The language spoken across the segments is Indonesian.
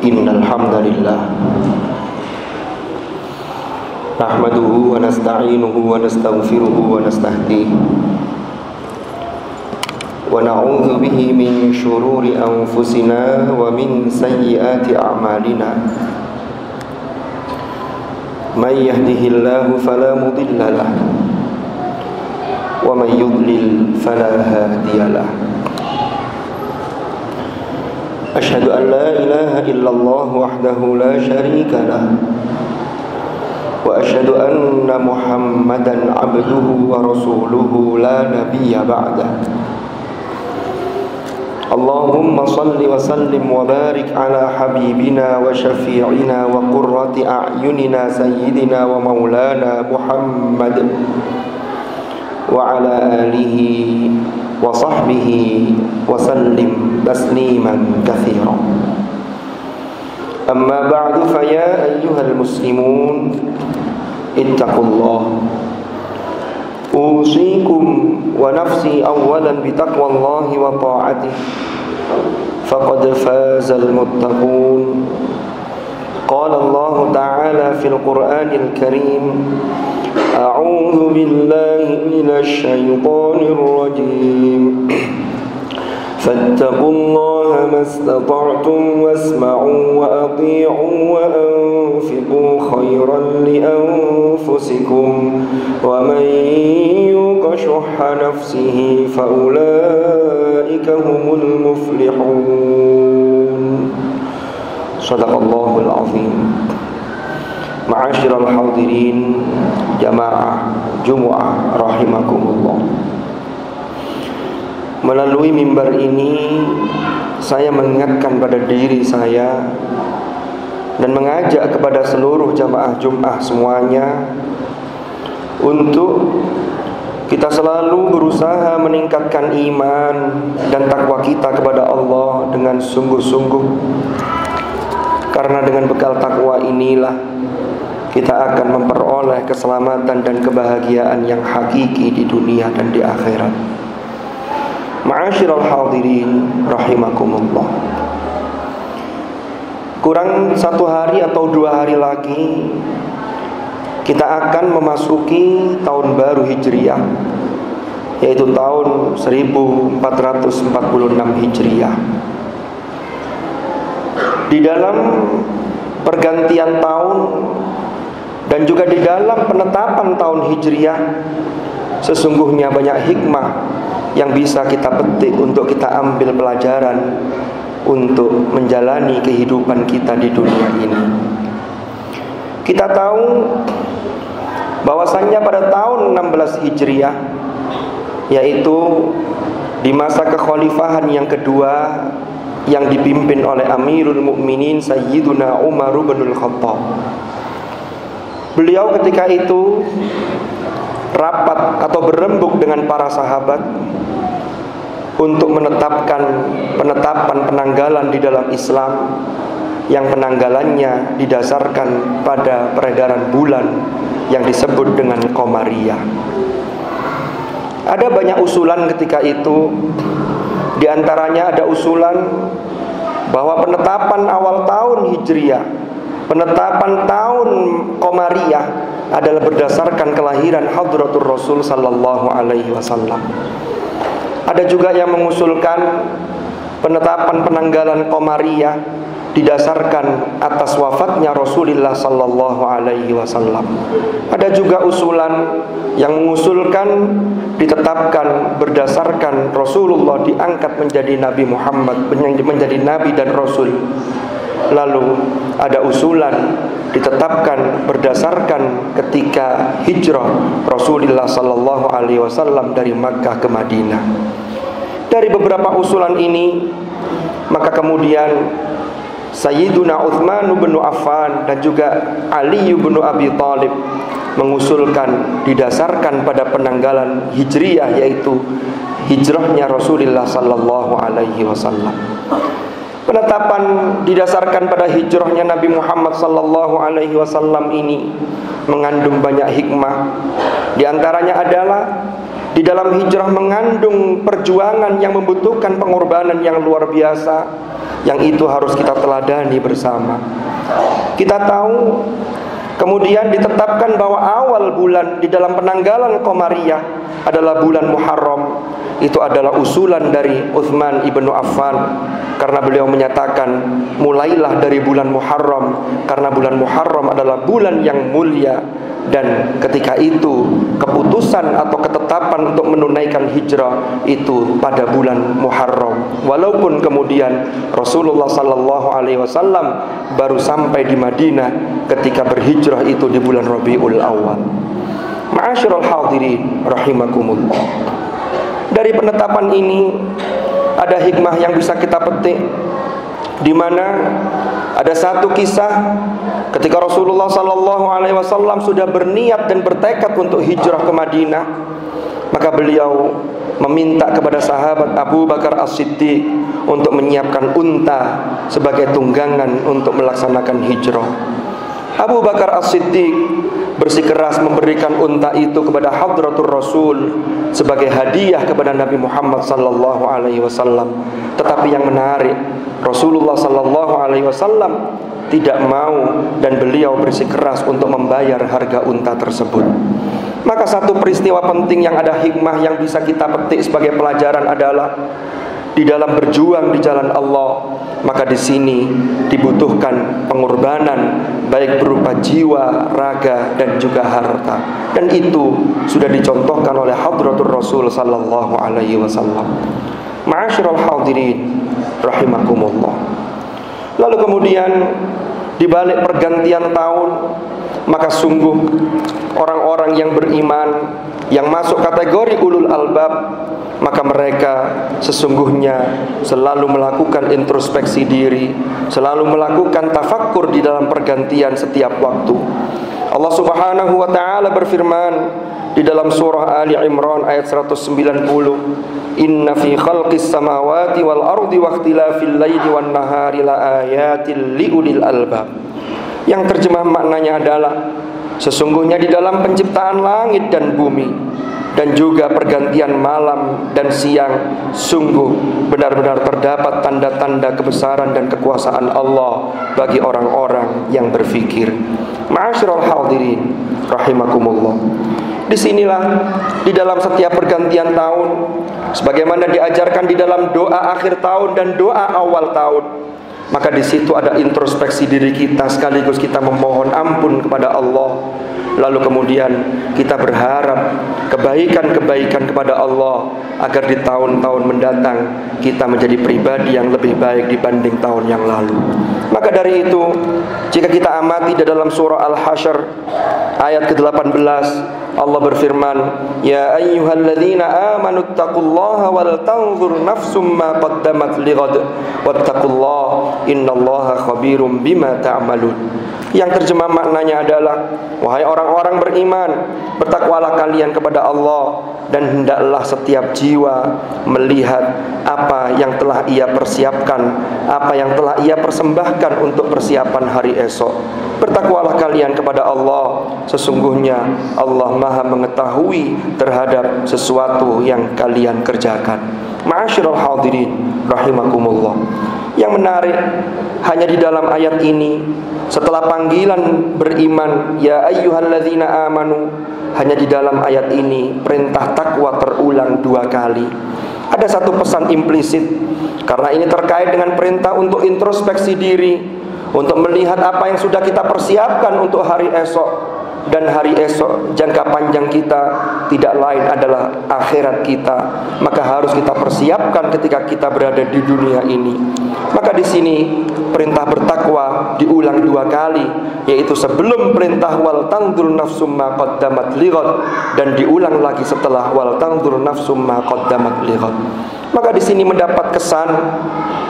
Innal hamdalillah nahmaduhu wa nasta'inuhu wa nastaghfiruhu wa nastahdihi wa na'udzu bihi min shururi anfusina wa min sayyiati a'malina. May yahdihillahu fala mudilla lahu wa may yudlil fala hadiya lahu. Asyhadu an la ilaha illallah wahdahu la syarika lah wa asyhadu anna Muhammadan abduhu wa rasuluhu la nabiyya ba'dah. Allahumma salli wa sallim wa barik ala habibina wa syafi'ina wa qurrati a'yunina sayyidina wa maulana Muhammad wa ala alihi wa sahbihi wa sallim tasliman katsiran. Amma ba'du, fa ya ayyuhal muslimun ittaqullah. Usikum wa nafsi awalan bitaqwallahi wa ta'atihi faqad fazal muttaqun. Qala Allah ta'ala fil Qur'anil Karim, a'udzu billahi minasy syaithanir rajim. Fattaqullaha mastata'tum wasma'u wa ati'u wa anfiqu khairan li anfusikum wa man yuqa shuhha nafsihi fa ulaika humul muflihun. Shadaqallahul azim. Ma'asyiral hadirin jamaah Jumu'ah rahimakumullah. Melalui mimbar ini saya mengingatkan pada diri saya dan mengajak kepada seluruh jamaah Jum'ah semuanya untuk kita selalu berusaha meningkatkan iman dan takwa kita kepada Allah dengan sungguh-sungguh. Karena dengan bekal takwa inilah kita akan memperoleh keselamatan dan kebahagiaan yang hakiki di dunia dan di akhirat. Ma'asyiral hadirin rahimakumullah. Kurang 1 hari atau 2 hari lagi kita akan memasuki tahun baru Hijriah, yaitu tahun 1446 Hijriah. Di dalam pergantian tahun dan juga di dalam penetapan tahun Hijriah, sesungguhnya banyak hikmah yang bisa kita petik untuk kita ambil pelajaran untuk menjalani kehidupan kita di dunia ini. Kita tahu bahwasannya pada tahun 16 Hijriah, yaitu di masa kekhalifahan yang kedua yang dipimpin oleh Amirul Mukminin Sayyiduna Umar bin Khattab. Beliau ketika itu rapat atau berembuk dengan para sahabat untuk menetapkan penetapan penanggalan di dalam Islam yang penanggalannya didasarkan pada peredaran bulan yang disebut dengan Qamariyah. Ada banyak usulan ketika itu. Di antaranya ada usulan bahwa penetapan awal tahun Hijriah, penetapan tahun Qamariyah adalah berdasarkan kelahiran Hadratur Rasul sallallahu alaihi wasallam. Ada juga yang mengusulkan penetapan penanggalan Qamariyah didasarkan atas wafatnya Rasulullah sallallahu alaihi wasallam. Ada juga usulan yang mengusulkan ditetapkan berdasarkan Rasulullah diangkat menjadi Nabi Muhammad, menjadi Nabi dan Rasul. Lalu ada usulan ditetapkan berdasarkan ketika hijrah Rasulullah sallallahu alaihi wasallam dari Makkah ke Madinah. Dari beberapa usulan ini, maka kemudian Sayyiduna Utsman bin Affan dan juga Ali bin Abi Thalib mengusulkan didasarkan pada penanggalan Hijriyah, yaitu hijrahnya Rasulullah sallallahu alaihi wasallam. Penetapan didasarkan pada hijrahnya Nabi Muhammad sallallahu alaihi wasallam ini mengandung banyak hikmah. Di antaranya adalah di dalam hijrah mengandung perjuangan yang membutuhkan pengorbanan yang luar biasa. yang itu harus kita teladani bersama. Kita tahu kemudian ditetapkan bahwa awal bulan di dalam penanggalan Qamariyah adalah bulan Muharram. Itu adalah usulan dari Utsman ibnu Affan, karena beliau menyatakan mulailah dari bulan Muharram, karena bulan Muharram adalah bulan yang mulia. Dan ketika itu keputusan atau ketetapan untuk menunaikan hijrah itu pada bulan Muharram. Walaupun kemudian Rasulullah sallallahu alaihi wasallam baru sampai di Madinah ketika berhijrah itu di bulan Rabiul Awal. Ma'asyiral hadirin rahimakumullah. Dari penetapan ini ada hikmah yang bisa kita petik, di mana ada satu kisah ketika Rasulullah sallallahu alaihi wasallam sudah berniat dan bertekad untuk hijrah ke Madinah, maka beliau meminta kepada sahabat Abu Bakar As-Siddiq untuk menyiapkan unta sebagai tunggangan untuk melaksanakan hijrah. Abu Bakar As-Siddiq bersikeras memberikan unta itu kepada Hadratur Rasul sebagai hadiah kepada Nabi Muhammad sallallahu alaihi wasallam. Tetapi yang menarik, Rasulullah sallallahu alaihi wasallam tidak mau dan beliau bersikeras untuk membayar harga unta tersebut. Maka satu peristiwa penting yang ada hikmah yang bisa kita petik sebagai pelajaran adalah di dalam berjuang di jalan Allah, maka di sini dibutuhkan pengorbanan baik berupa jiwa, raga dan juga harta. Dan itu sudah dicontohkan oleh Hadratur Rasul sallallahu alaihi wasallam. Ma'asyiral hadirin rahimakumullah. Lalu kemudian di balik pergantian tahun, maka sungguh orang-orang yang beriman yang masuk kategori ulul albab, maka mereka sesungguhnya selalu melakukan introspeksi diri, selalu melakukan tafakkur di dalam pergantian setiap waktu. Allah Subhanahu wa taala berfirman di dalam surah Ali Imran ayat 190, "Inna fi khalqis samawati wal ardi wa ikhtilafil laili wan nahari laayatil liulil albab." Yang terjemah maknanya adalah sesungguhnya di dalam penciptaan langit dan bumi dan juga pergantian malam dan siang, sungguh benar-benar terdapat tanda-tanda kebesaran dan kekuasaan Allah bagi orang-orang yang berfikir. Ma'asyiral hadirin rahimakumullah. Disinilah di dalam setiap pergantian tahun, sebagaimana diajarkan di dalam doa akhir tahun dan doa awal tahun, maka di situ ada introspeksi diri kita, sekaligus kita memohon ampun kepada Allah. Lalu kemudian kita berharap kebaikan-kebaikan kepada Allah agar di tahun-tahun mendatang kita menjadi pribadi yang lebih baik dibanding tahun yang lalu. Maka dari itu, jika kita amati di dalam surah Al-Hasyr ayat ke-18, Allah berfirman, "Ya ayyuhalladzina amanu taqullaha wal tanzur nafsum ma qaddamat lighad wattaqullaha innallaha khabirum bima ta'malun." Yang terjemah maknanya adalah, wahai orang-orang beriman, bertakwalah kalian kepada Allah, dan hendaklah setiap jiwa melihat apa yang telah ia persiapkan, apa yang telah ia persembahkan untuk persiapan hari esok. Bertakwalah kalian kepada Allah, sesungguhnya Allah Maha mengetahui terhadap sesuatu yang kalian kerjakan. Ma'asyiral hadirin rahimakumullah. Yang menarik, hanya di dalam ayat ini, setelah panggilan beriman, ya ayyuhalladzina amanu, hanya di dalam ayat ini perintah takwa terulang 2 kali. Ada satu pesan implisit, karena ini terkait dengan perintah untuk introspeksi diri, untuk melihat apa yang sudah kita persiapkan untuk hari esok. Dan hari esok, jangka panjang kita tidak lain adalah akhirat kita. Maka harus kita persiapkan ketika kita berada di dunia ini. Maka di sini perintah bertakwa diulang 2 kali, yaitu sebelum perintah wal tanzur nafsum ma qaddamat lighad, dan diulang lagi setelah wal tanzur nafsum ma qaddamat lighad. Maka di sini mendapat kesan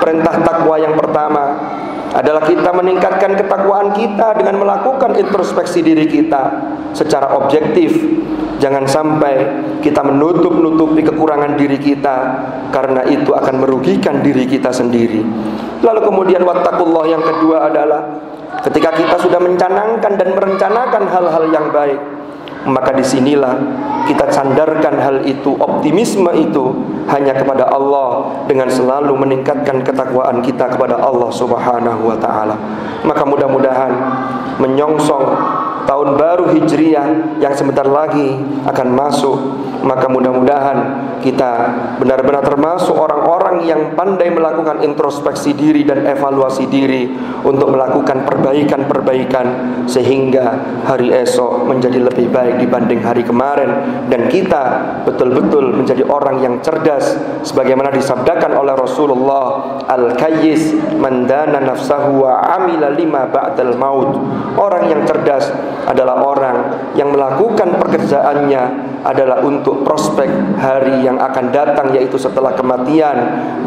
perintah takwa yang pertama adalah kita meningkatkan ketakwaan kita dengan melakukan introspeksi diri kita secara objektif. Jangan sampai kita menutup-nutupi kekurangan diri kita, karena itu akan merugikan diri kita sendiri. Lalu kemudian wattaqullah yang kedua adalah ketika kita sudah mencanangkan dan merencanakan hal-hal yang baik, maka disinilah kita sandarkan hal itu, optimisme itu hanya kepada Allah, dengan selalu meningkatkan ketakwaan kita kepada Allah Subhanahu wa ta'ala. Maka mudah-mudahan menyongsong tahun baru Hijriah yang sebentar lagi akan masuk, maka mudah-mudahan kita benar-benar termasuk orang-orang yang pandai melakukan introspeksi diri dan evaluasi diri untuk melakukan perbaikan-perbaikan sehingga hari esok menjadi lebih baik dibanding hari kemarin, dan kita betul-betul menjadi orang yang cerdas sebagaimana disabdakan oleh Rasulullah, al-kayyis man dana nafsahu wa amila lima ba'dal maut. Orang yang cerdas adalah orang yang melakukan pekerjaannya adalah untuk prospek hari yang akan datang, yaitu setelah kematian,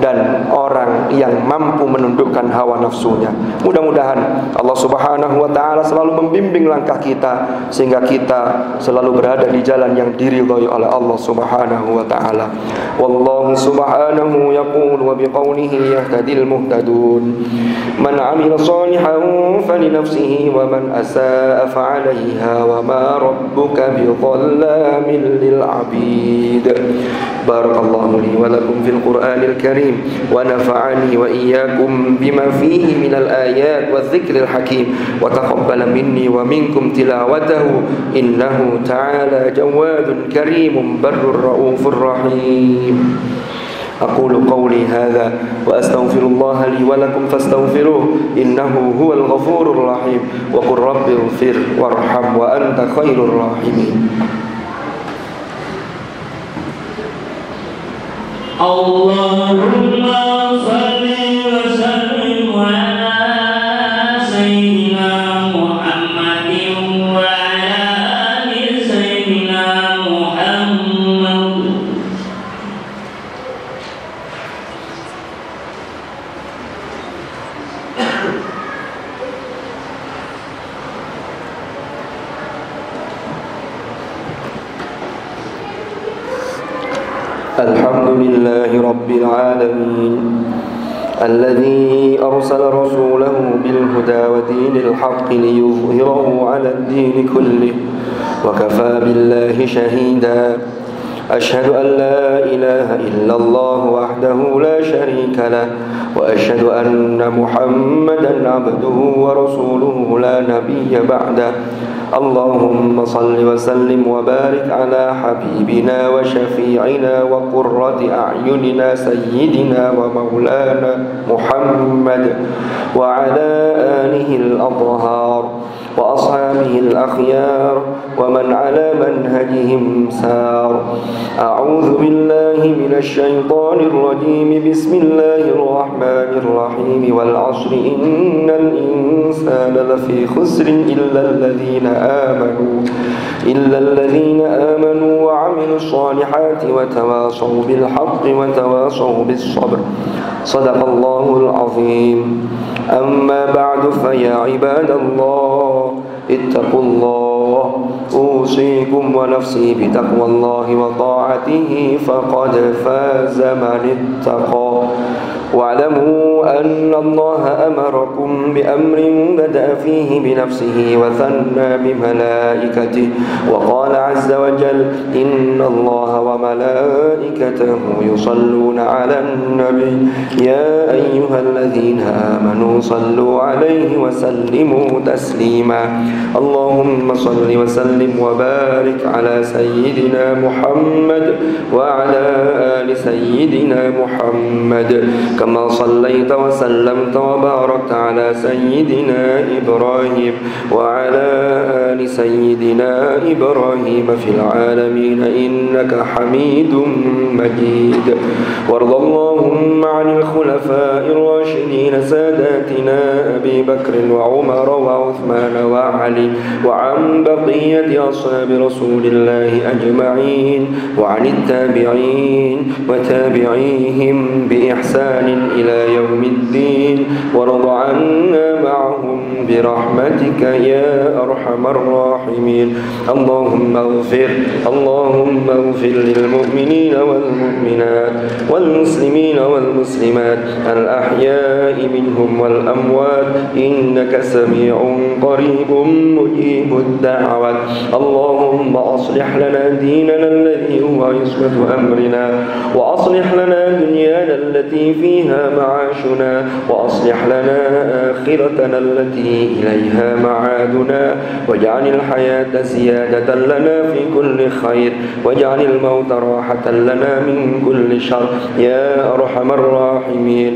dan orang yang mampu menundukkan hawa nafsunya. Mudah-mudahan Allah Subhanahu wa ta'ala selalu membimbing langkah kita sehingga kita selalu berada di jalan yang diridhai oleh Allah Subhanahu wa ta'ala. Wallahu subhanahu yaqul wa biqawlihi yahtadil muhtadun. Man 'amila shalihan falinafsihi wa man asaa fa'alayha wa ma rabbuka bidhallamin للعبيد. بارك الله لي ولكم في القرآن الكريم ونفعني وإياكم بما فيه من الآيات والذكر الحكيم، وتقبل مني ومنكم تلاوته إنه تعالى جواد كريم بر رؤوف رحيم. أقول قولي هذا وأستغفر الله لي ولكم فاستغفروه إنه هو الغفور الرحيم. وقل رب اغفر وارحم وأنت خير الراحمين. Allahumma salli wa sallim ala sayyidina Muhammadin wa ala ali sayyidina Muhammad. الحمد لله رب العالمين الذي أرسل رسوله بالهدى ودين الحق ليظهره على الدين كله وكفى بالله شهيدا. أشهد أن لا إله إلا الله وحده لا شريك له وأشهد أن محمدا عبده ورسوله لا نبي بعده. اللهم صل وسلم وبارك على حبيبنا وشفيعنا وقرة أعيننا سيدنا ومولانا محمد وعلى آله الأطهار وأصحابه الأخيار ومن على منهجهم سار. أعوذ بالله من الشيطان الرجيم. بسم الله الرحمن الرحيم. والعصر إن الإنسان لفي خسر إلا الذين آمنوا وعملوا الصالحات وتواصوا بالحق وتواصوا بالصبر. صدق الله العظيم. أما بعد فيا عباد الله اتقوا الله. أوصيكم ونفسي بتقوى الله وطاعته فقد فاز من اتقى. واعلموا أن الله أمركم بأمر بدأ فيه بنفسه وثنى بملائكته وقال عز وجل إن الله وملائكته يصلون على النبي يا أيها الذين آمنوا صلوا عليه وسلموا تسليما. اللهم صل وسلم وبارك على سيدنا محمد وعلى آل سيدنا محمد كما صليت وسلمت وباركت على سيدنا إبراهيم وعلى آل سيدنا إبراهيم في العالمين إنك حميد مجيد. وارض اللهم عن الخلفاء الراشدين ساداتنا أبي بكر وعمر وعثمان وعلي وعن بقية أصحاب رسول الله أجمعين وعن التابعين وتابعيهم بإحسان إلى يوم الدين. وارض عنا معهم برحمتك يا أرحم الراحمين. اللهم اغفر للمؤمنين والمؤمنات والمسلمين والمسلمات الأحياء منهم والأموات إنك سميع قريب مجيب الدعوات. أعوج. اللهم أصلح لنا ديننا الذي هو عصمة أمرنا، وأصلح لنا دنيانا التي فيها معاشنا، وأصلح لنا آخرتنا التي إليها معادنا، واجعل الحياة زيادة لنا في كل خير، واجعل الموت راحة لنا من كل شر يا أرحم الراحمين.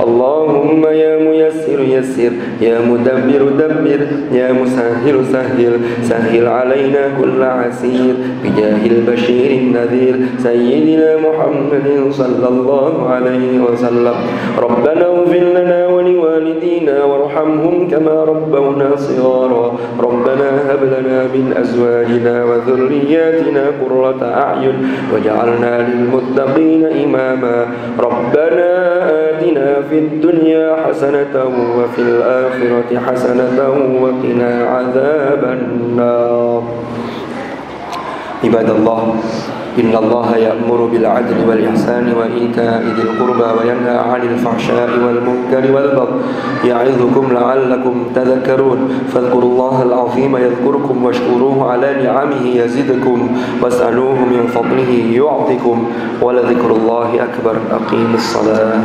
اللهم يا ميسر يسر، يا مدبر دبر، يا مسهل سهل، سهل علينا كل عسير بجاه البشير النذير سيدنا محمد صلى الله عليه وسلم. ربنا اغفر لنا ولوالدينا وارحمهم كما ربونا صغارا. ربنا هب لنا من أزواجنا وذرياتنا قرة أعين واجعلنا للمتقين إماما. ربنا آتنا في الدنيا حسنة وفي الآخرة حسنة وقنا عذاب النار. عباد الله، إن الله يأمر بالعدل والإحسان وإيتاء ذي القربى وينهى عن الفحشاء والمنكر والبغي يعظكم لعلكم تذكرون. فاذكروا الله العظيم يذكركم واشكروه على نعمه يزدكم واسألوه من فضله يعطكم ولذكر الله أكبر. أقيموا الصلاة.